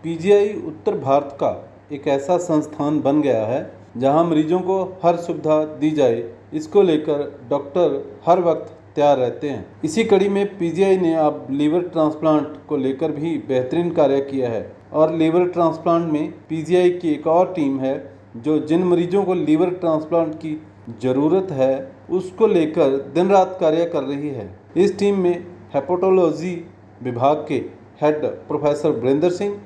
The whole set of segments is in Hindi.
पीजीआई उत्तर भारत का एक ऐसा संस्थान बन गया है जहां मरीजों को हर सुविधा दी जाए, इसको लेकर डॉक्टर हर वक्त तैयार रहते हैं। इसी कड़ी में पीजीआई ने अब लीवर ट्रांसप्लांट को लेकर भी बेहतरीन कार्य किया है और लीवर ट्रांसप्लांट में पीजीआई की एक और टीम है जो जिन मरीजों को लीवर ट्रांसप्लांट की ज़रूरत है उसको लेकर दिन रात कार्य कर रही है। इस टीम में हेपेटोलॉजी विभाग के head professor Virendra Singh,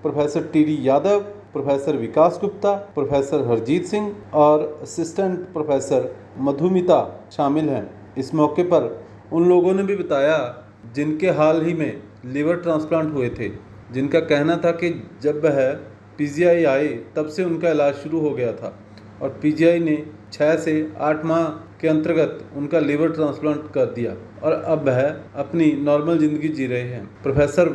professor TD Yadav, professor Vikas Gupta, professor Harjeet Singh और असिस्टेंट प्रोफेसर मधुमिता शामिल हैं। इस मौके पर उन लोगों ने भी बताया जिनके हाल ही में लीवर ट्रांसप्लांट हुए थे, जिनका कहना था कि जब वह पीजीआई आए तब से उनका इलाज शुरू हो गया था और पीजीआई ने 6 से 8 माह के अंतर्गत उनका लीवर ट्रांसप्लांट कर दिया और अब वह अपनी नॉर्मल ज़िंदगी जी रहे हैं। प्रोफेसर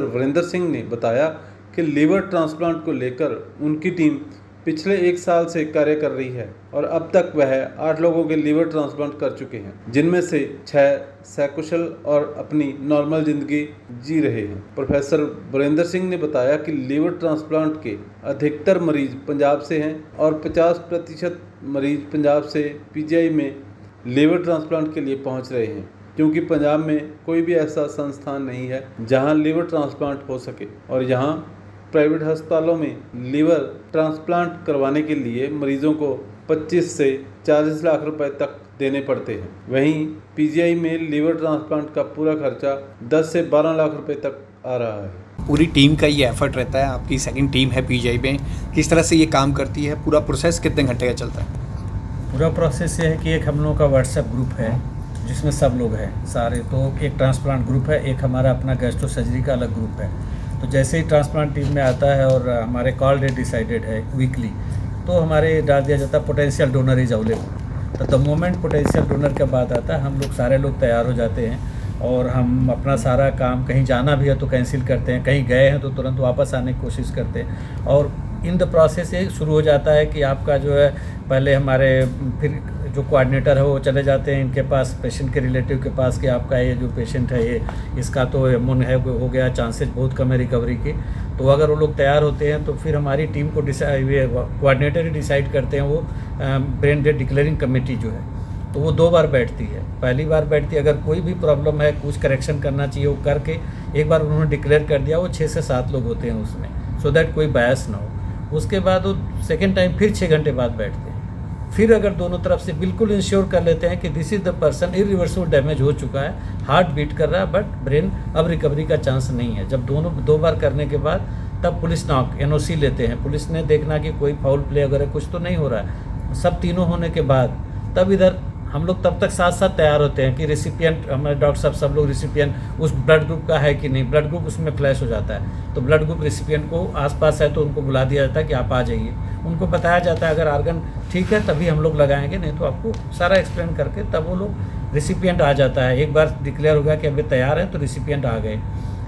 वीरेंद्र सिंह ने बताया कि लीवर ट्रांसप्लांट को लेकर उनकी टीम पिछले 1 साल से कार्य कर रही है और अब तक वह 8 लोगों के लीवर ट्रांसप्लांट कर चुके हैं, जिनमें से 6 सकुशल और अपनी नॉर्मल ज़िंदगी जी रहे हैं। प्रोफेसर वीरेंद्र सिंह ने बताया कि लीवर ट्रांसप्लांट के अधिकतर मरीज पंजाब से हैं और 50% मरीज पंजाब से पीजीआई में लीवर ट्रांसप्लांट के लिए पहुंच रहे हैं, क्योंकि पंजाब में कोई भी ऐसा संस्थान नहीं है जहां लीवर ट्रांसप्लांट हो सके और यहां प्राइवेट अस्पतालों में लीवर ट्रांसप्लांट करवाने के लिए मरीजों को 25 से 40 लाख रुपए तक देने पड़ते हैं। वहीं पीजीआई में लीवर ट्रांसप्लांट का पूरा खर्चा 10 से 12 लाख रुपए तक आ रहा है। पूरी टीम का ये एफर्ट रहता है, आपकी सेकंड टीम है पीजीआई में, किस तरह से ये काम करती है, पूरा प्रोसेस कितने घंटे का चलता है? पूरा प्रोसेस ये है कि एक हम लोगों का व्हाट्सएप ग्रुप है जिसमें सब लोग हैं सारे, तो एक ट्रांसप्लांट ग्रुप है, एक हमारा अपना गैस्ट्रो सर्जरी का अलग ग्रुप है। तो जैसे ही ट्रांसप्लांट टीम में आता है और हमारे कॉल डेट डिसाइडेड है वीकली, तो हमारे डाल दिया जाता है पोटेंशियल डोनर इज अवेलेबल। तो द मोमेंट पोटेंशियल डोनर का बात आता है, हम लोग सारे लोग तैयार हो जाते हैं और हम अपना सारा काम, कहीं जाना भी है तो कैंसिल करते हैं, कहीं गए हैं तो तुरंत वापस आने की कोशिश करते हैं। और इन द प्रोसेस ये शुरू हो जाता है कि आपका जो है पहले हमारे फिर जो कोऑर्डिनेटर है वो चले जाते हैं इनके पास, पेशेंट के रिलेटिव के पास, कि आपका ये जो पेशेंट है ये इसका तो इम्यून है हो गया, चांसेस बहुत कम है रिकवरी के। तो अगर वो लोग तैयार होते हैं तो फिर हमारी टीम को कोऑर्डिनेटर ही डिसाइड करते हैं, वो ब्रेन डेड डिक्लेयरिंग कमेटी जो है तो वो 2 बार बैठती है। पहली बार बैठती है, अगर कोई भी प्रॉब्लम है, कुछ करेक्शन करना चाहिए वो करके, एक बार उन्होंने डिक्लेयर कर दिया, वो 6 से 7 लोग होते हैं उसमें, सो दैट कोई बायस ना हो। उसके बाद वो सेकेंड टाइम फिर 6 घंटे बाद बैठते हैं। फिर अगर दोनों तरफ से बिल्कुल इंश्योर कर लेते हैं कि this is the person, irreversible damage हो चुका है, हार्ट बीट कर रहा है बट ब्रेन अब रिकवरी का चांस नहीं है, जब दोनों 2 बार करने के बाद तब पुलिस नॉक एनओसी लेते हैं। पुलिस ने देखना कि कोई फाउल प्ले वगैरह कुछ तो नहीं हो रहा है, सब तीनों होने के बाद तब इधर हम लोग तब तक साथ साथ तैयार होते हैं कि रेसिपिएंट, हमारे डॉक्टर साहब सब लोग रेसिपिएंट उस ब्लड ग्रुप का है कि नहीं, ब्लड ग्रुप उसमें फ्लैश हो जाता है, तो ब्लड ग्रुप रेसिपिएंट को आसपास है तो उनको बुला दिया जाता है कि आप आ जाइए, उनको बताया जाता है अगर आर्गन ठीक है तभी हम लोग लगाएंगे, नहीं तो आपको सारा एक्सप्लेन करके तब वो लोग रेसिपिएंट आ जाता है। एक बार डिक्लेयर हो गया कि अभी तैयार है तो रेसिपिएंट आ गए।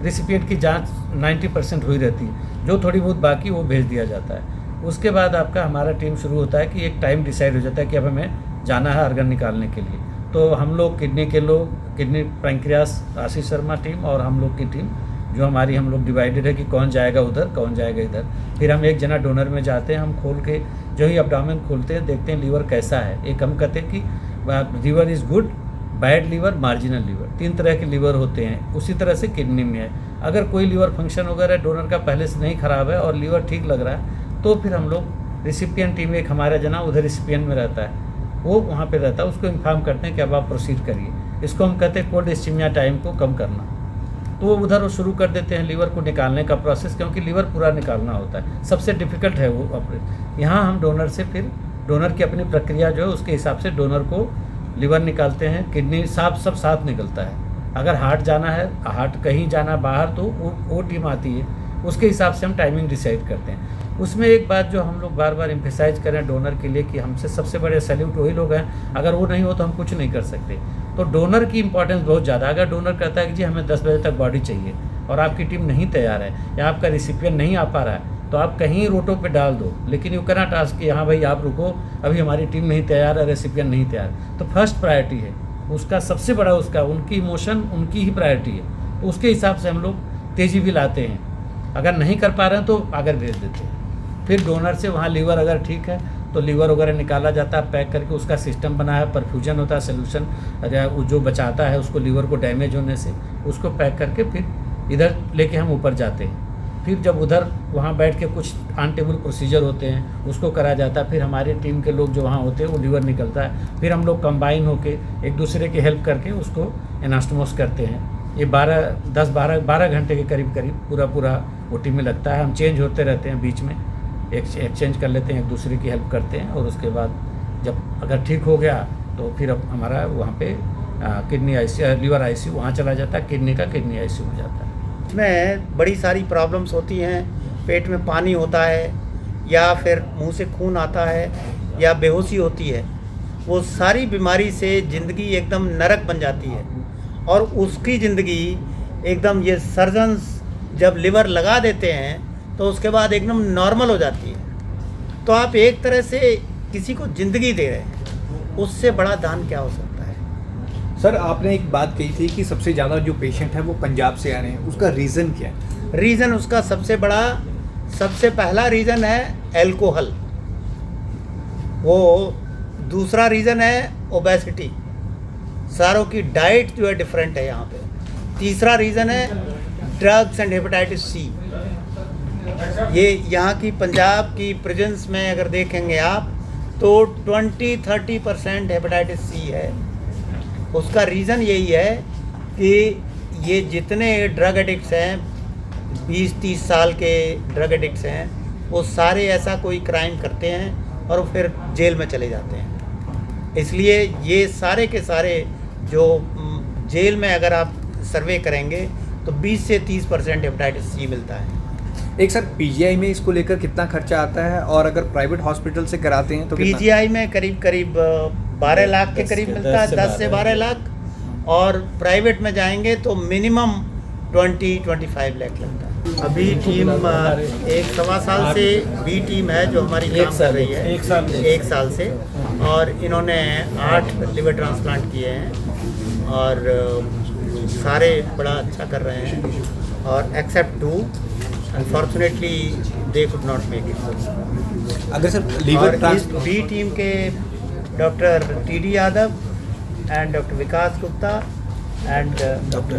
रेसिपिएंट की जाँच 90% हुई रहती है, जो थोड़ी बहुत बाकी वो भेज दिया जाता है। उसके बाद आपका हमारा टीम शुरू होता है कि एक टाइम डिसाइड हो जाता है कि अब हमें जाना है आर्गन निकालने के लिए। तो हम लोग किडनी के लोग, kidney pancreas Ashish Sharma team और हम लोग की टीम जो हमारी, हम लोग डिवाइडेड है कि कौन जाएगा उधर कौन जाएगा इधर। फिर हम एक जना डोनर में जाते हैं, हम खोल के जो ही एब्डोमेन खोलते हैं देखते हैं लीवर कैसा है। एक हम कहते हैं कि liver is good, bad liver, marginal liver, 3 तरह के लीवर होते हैं। उसी तरह से किडनी में है, अगर कोई लीवर फंक्शन वगैरह डोनर का पहले से नहीं ख़राब है और लीवर ठीक लग रहा है तो फिर हम लोग रिसिपिएंट टीम, एक हमारा जना उधर रिसिपिएंट में रहता है, वो वहाँ पे रहता है, उसको इन्फॉर्म करते हैं कि अब आप प्रोसीड करिए। इसको हम कहते हैं कोल्ड इस्कीमिया टाइम को कम करना। तो वो उधर वो शुरू कर देते हैं लीवर को निकालने का प्रोसेस, क्योंकि लीवर पूरा निकालना होता है, सबसे डिफ़िकल्ट है वो ऑपरेट। यहाँ हम डोनर से फिर डोनर की अपनी प्रक्रिया जो है उसके हिसाब से डोनर को लीवर निकालते हैं, किडनी सब साथ निकलता है। अगर हार्ट जाना है, हार्ट कहीं जाना बाहर तो वो टीम आती है, उसके हिसाब से हम टाइमिंग डिसाइड करते हैं। उसमें एक बात जो हम लोग बार बार एम्फेसाइज करें डोनर के लिए कि हमसे सबसे बड़े सैल्यूट वही लोग हैं, अगर वो नहीं हो तो हम कुछ नहीं कर सकते। तो डोनर की इंपॉर्टेंस बहुत ज़्यादा। अगर डोनर कहता है कि जी हमें 10 बजे तक बॉडी चाहिए और आपकी टीम नहीं तैयार है या आपका रिसिपिएंट नहीं आ पा रहा है तो आप कहीं रोटो पे डाल दो, लेकिन यू कैन टास्क कि हाँ भाई आप रुको, अभी हमारी टीम नहीं तैयार है, रेसिपिएंट नहीं तैयार। तो फर्स्ट प्रायोरिटी है उसका, सबसे बड़ा उनकी इमोशन, उनकी ही प्रायोरिटी है। तो उसके हिसाब से हम लोग तेज़ी भी लाते हैं। अगर नहीं कर पा रहे हैं तो आगे भेज देते हैं। फिर डोनर से वहाँ लीवर अगर ठीक है तो लीवर वगैरह निकाला जाता है, पैक करके उसका सिस्टम बना है, परफ्यूजन होता है, सोल्यूशन जो बचाता है उसको लीवर को डैमेज होने से, उसको पैक करके फिर इधर लेके हम ऊपर जाते हैं। फिर जब उधर वहाँ बैठ के कुछ ऑन टेबल प्रोसीजर होते हैं उसको करा जाता है। फिर हमारे टीम के लोग जो वहाँ होते हैं वो लीवर निकलता है, फिर हम लोग कंबाइन होके एक दूसरे की हेल्प करके उसको एनास्टोमोस करते हैं। ये 12 घंटे के करीब पूरा ओटी में लगता है। हम चेंज होते रहते हैं, बीच में एक्सचेंज कर लेते हैं, एक दूसरे की हेल्प करते हैं, और उसके बाद जब अगर ठीक हो गया तो फिर अब हमारा वहाँ पे किडनी ICU, लीवर ICU वहाँ चला जाता है, किडनी का किडनी ICU हो जाता है। इसमें बड़ी सारी प्रॉब्लम्स होती हैं, पेट में पानी होता है या फिर मुंह से खून आता है या बेहोशी होती है। वो सारी बीमारी से ज़िंदगी एकदम नरक बन जाती है, और उसकी ज़िंदगी एकदम ये सर्जन्स जब लिवर लगा देते हैं तो उसके बाद एकदम नॉर्मल हो जाती है। तो आप एक तरह से किसी को ज़िंदगी दे रहे हैं, उससे बड़ा दान क्या हो सकता है। सर आपने एक बात कही थी कि सबसे ज़्यादा जो पेशेंट है वो पंजाब से आ रहे हैं, उसका रीज़न क्या है? रीज़न उसका सबसे पहला रीज़न है एल्कोहल, वो दूसरा रीज़न है ओबेसिटी, सारों की डाइट जो है डिफरेंट है यहाँ पे, तीसरा रीज़न है ड्रग्स एंड हेपेटाइटिस सी। ये यहाँ की पंजाब की प्रिजन्स में अगर देखेंगे आप तो 20-30% हेपेटाइटिस सी है। उसका रीज़न यही है कि ये जितने ड्रग एडिक्ट्स हैं, 20-30 साल के ड्रग एडिक्ट्स हैं, वो सारे ऐसा कोई क्राइम करते हैं और फिर जेल में चले जाते हैं। इसलिए ये सारे के सारे जो जेल में अगर आप सर्वे करेंगे तो 20 से 30% हेपेटाइटिस सी मिलता है। एक सर पीजीआई में इसको लेकर कितना खर्चा आता है, और अगर प्राइवेट हॉस्पिटल से कराते हैं तो पीजीआई में करीब 12 लाख के करीब मिलता है, 10 से 12 लाख, और प्राइवेट में जाएंगे तो मिनिमम 20-25 लाख लगता है। अभी टीम 1-1.25 साल से बी टीम है जो हमारी काम कर रही है, एक साल से, और इन्होंने 8 लिवर ट्रांसप्लांट किए हैं और सारे बड़ा अच्छा कर रहे हैं, और except 2 unfortunately they could not make it. अगर सर लीवर बी टीम के doctor TD Yadav and doctor Vikas Gupta and doctor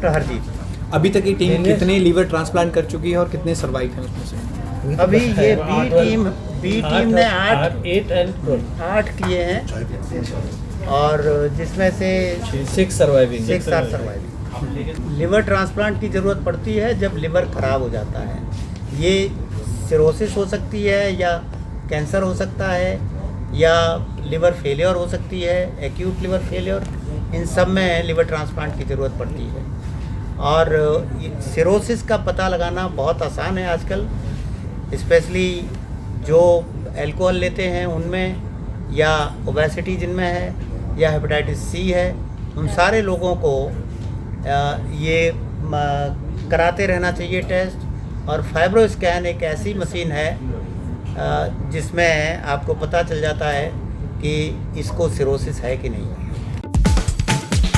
Harjeet. अभी तक ये टीम कितने लीवर ट्रांसप्लांट कर चुकी है और कितने सर्वाइव हैं उसमें से? अभी ये बी टीम ने 8 किए हैं, और जिसमें से 6 surviving. 6 are surviving. Liver transplant की ज़रूरत पड़ती है जब लिवर ख़राब हो जाता है। ये सिरोसिस हो सकती है, या कैंसर हो सकता है, या लिवर फेलियर हो सकती है, एक्यूट लिवर फेलियर, इन सब में लिवर ट्रांसप्लांट की ज़रूरत पड़ती है। और सिरोसिस का पता लगाना बहुत आसान है आजकल, स्पेशली जो अल्कोहल लेते हैं उनमें, या ओबेसिटी जिनमें है, या हेपेटाइटिस सी है, उन सारे लोगों को ये कराते रहना चाहिए टेस्ट। और फाइब्रो स्कैन एक ऐसी मशीन है जिसमें आपको पता चल जाता है कि इसको सिरोसिस है कि नहीं है।